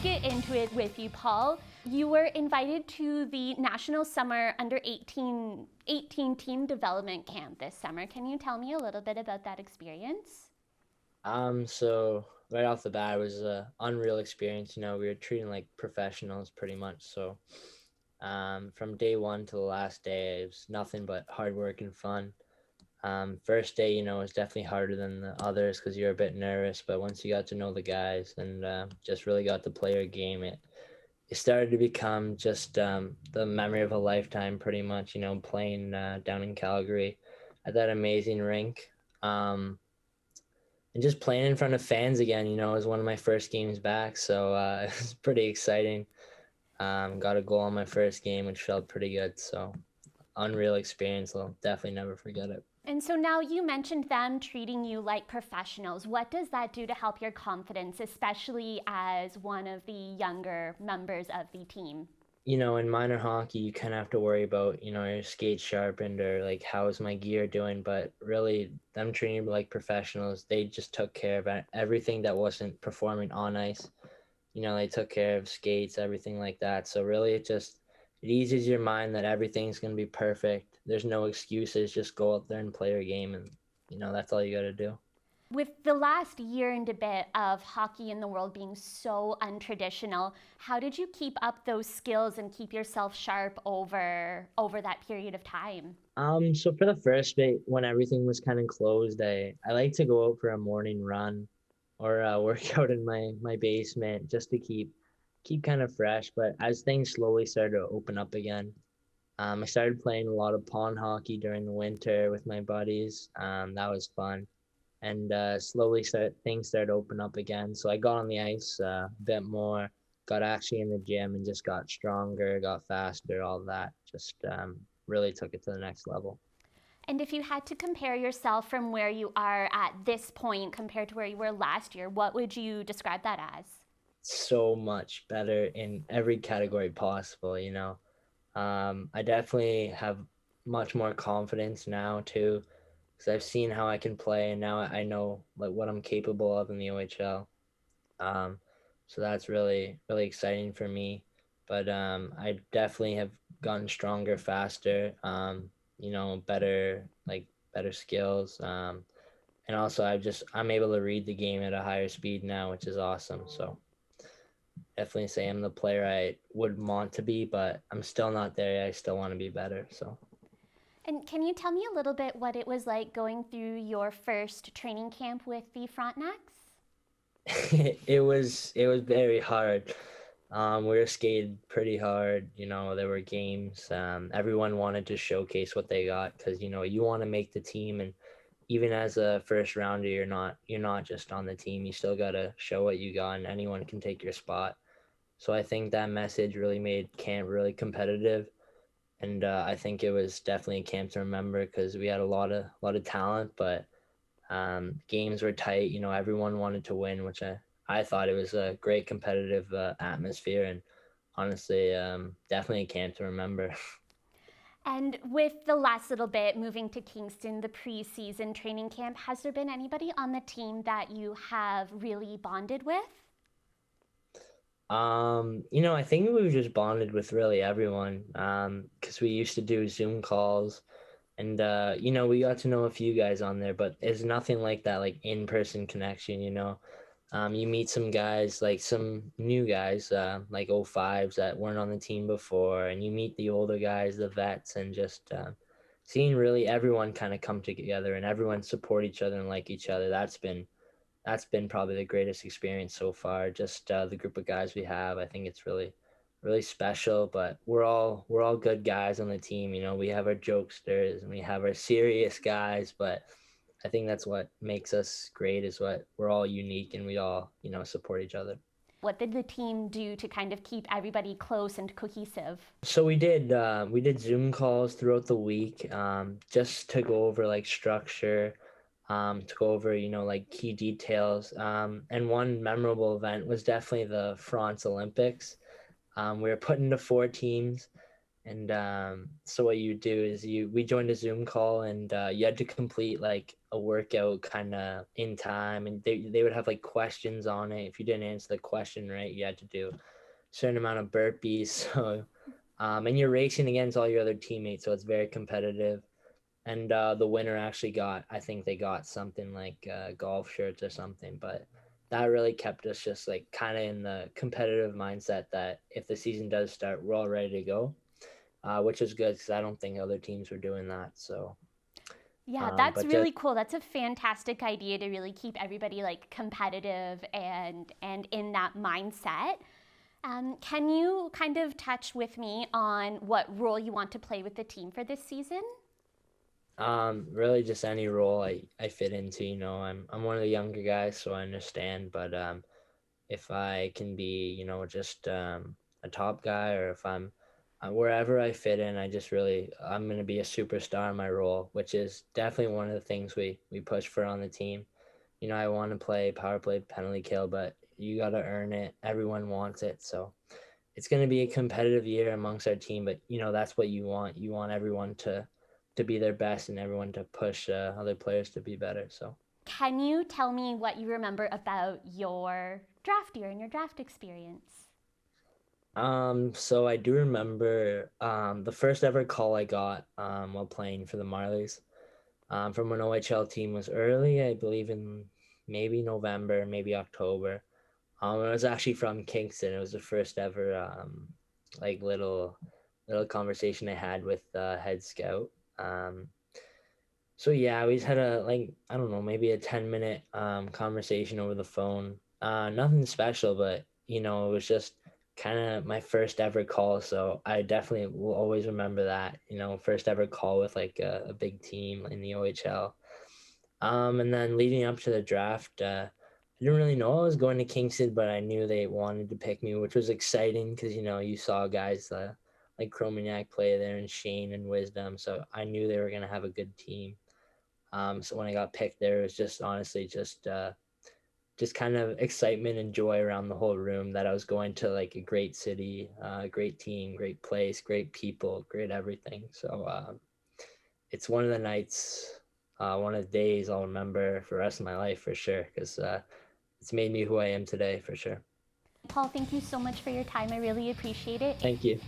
get into it with you, Paul. You were invited to the National Summer Under 18 Team Development Camp this summer. Can you tell me a little bit about that experience? So right off the bat, it was an unreal experience. You know, we were treating like professionals pretty much. So, from day one to the last day, it was nothing but hard work and fun. First day, you know, was definitely harder than the others because you're a bit nervous. But once you got to know the guys and just really got to play your game, it started to become just the memory of a lifetime, pretty much. You know, playing down in Calgary at that amazing rink. And just playing in front of fans again, you know, was one of my first games back. So it was pretty exciting. Got a goal on my first game, which felt pretty good. So unreal experience. I'll definitely never forget it. And so now you mentioned them treating you like professionals. What does that do to help your confidence, especially as one of the younger members of the team? You know, in minor hockey, you kind of have to worry about, you know, your skate sharpened or like how's my gear doing. But really, them treating me like professionals, they just took care of everything that wasn't performing on ice. You know, they took care of skates, everything like that. So really, it eases your mind that everything's gonna be perfect. There's no excuses. Just go out there and play your game, and you know that's all you got to do. With the last year and a bit of hockey in the world being so untraditional, how did you keep up those skills and keep yourself sharp over that period of time? So for the first bit, when everything was kind of closed, I like to go out for a morning run or work out in my basement just to keep kind of fresh. But as things slowly started to open up again, I started playing a lot of pond hockey during the winter with my buddies. That was fun, and slowly things started to open up again. So I got on the ice a bit more, got actually in the gym, and just got stronger, got faster, all that. Just really took it to the next level. And if you had to compare yourself from where you are at this point compared to where you were last year, what would you describe that as? So much better in every category possible, you know. I definitely have much more confidence now too, because I've seen how I can play, and now I know like what I'm capable of in the OHL. Um, so that's really exciting for me. But I definitely have gotten stronger faster. You know, better skills. And also I'm able to read the game at a higher speed now, which is awesome. So definitely say I'm the player I would want to be, but I'm still not there yet. I still want to be better. So And can you tell me a little bit what it was like going through your first training camp with the Frontenacs? it was very hard. We were skated pretty hard. You know, there were games. Everyone wanted to showcase what they got because you know you want to make the team, and even as a first rounder, you're not just on the team. You still gotta show what you got, and anyone can take your spot. So I think that message really made camp really competitive, and I think it was definitely a camp to remember because we had a lot of talent, but games were tight. You know, everyone wanted to win, which I thought it was a great competitive atmosphere, and honestly, definitely a camp to remember. And with the last little bit moving to Kingston, the preseason training camp, has there been anybody on the team that you have really bonded with? You know, I think we've just bonded with really everyone because we used to do Zoom calls. And you know, we got to know a few guys on there, but it's nothing like that, like in-person connection, you know. You meet some guys, like some new guys, like 05s that weren't on the team before, and you meet the older guys, the vets, and just seeing really everyone kind of come together and everyone support each other and like each other. That's been probably the greatest experience so far. Just the group of guys we have. I think it's really special. But we're all good guys on the team. You know, we have our jokesters and we have our serious guys. But I think that's what makes us great is what we're all unique and we all support each other. What did the team do to kind of keep everybody close and cohesive? So we did Zoom calls throughout the week, just to go over like structure, to go over like key details. And one memorable event was definitely the France Olympics. We were put into four teams, And so what you do is we joined a Zoom call, and you had to complete like a workout kind of in time, and they would have like questions on it. If you didn't answer the question right, you had to do a certain amount of burpees. So and you're racing against all your other teammates, so it's very competitive. And the winner actually got, I think they got something like golf shirts or something, but that really kept us just like kind of in the competitive mindset that if the season does start, we're all ready to go, which is good because I don't think other teams were doing that. So, Yeah, that's but just really cool. That's a fantastic idea to really keep everybody like competitive and in that mindset. Can you kind of touch with me on what role you want to play with the team for this season? really just any role I fit into. I'm one of the younger guys, so I understand. But if I can be, just a top guy, or if I'm wherever I fit in, I'm going to be a superstar in my role, which is definitely one of the things we push for on the team. I want to play power play, penalty kill, but you got to earn it. Everyone wants it. So it's going to be a competitive year amongst our team, but that's what you want. You want everyone to be their best and everyone to push other players to be better. So Can you tell me what you remember about your draft year and your draft experience? so I do remember the first ever call I got while playing for the Marlies from an OHL team was early, I believe in maybe November, maybe October. It was actually from Kingston. It was the first ever like little conversation I had with head scout. Um, so yeah, we just had a like I don't know, maybe a 10-minute conversation over the phone. Nothing special, but it was just kind of my first ever call. So I definitely will always remember that. First ever call with like a big team in the OHL. And then leading up to the draft, I didn't really know I was going to Kingston, but I knew they wanted to pick me, which was exciting because you saw guys like Chromagnac play there, and Shane and Wisdom, so I knew they were gonna have a good team. So when I got picked there, it was just honestly just kind of excitement and joy around the whole room that I was going to like a great city, great team, great place, great people, great everything. So it's one of the nights, one of the days I'll remember for the rest of my life for sure, because it's made me who I am today for sure. Paul, thank you so much for your time. I really appreciate it. Thank you.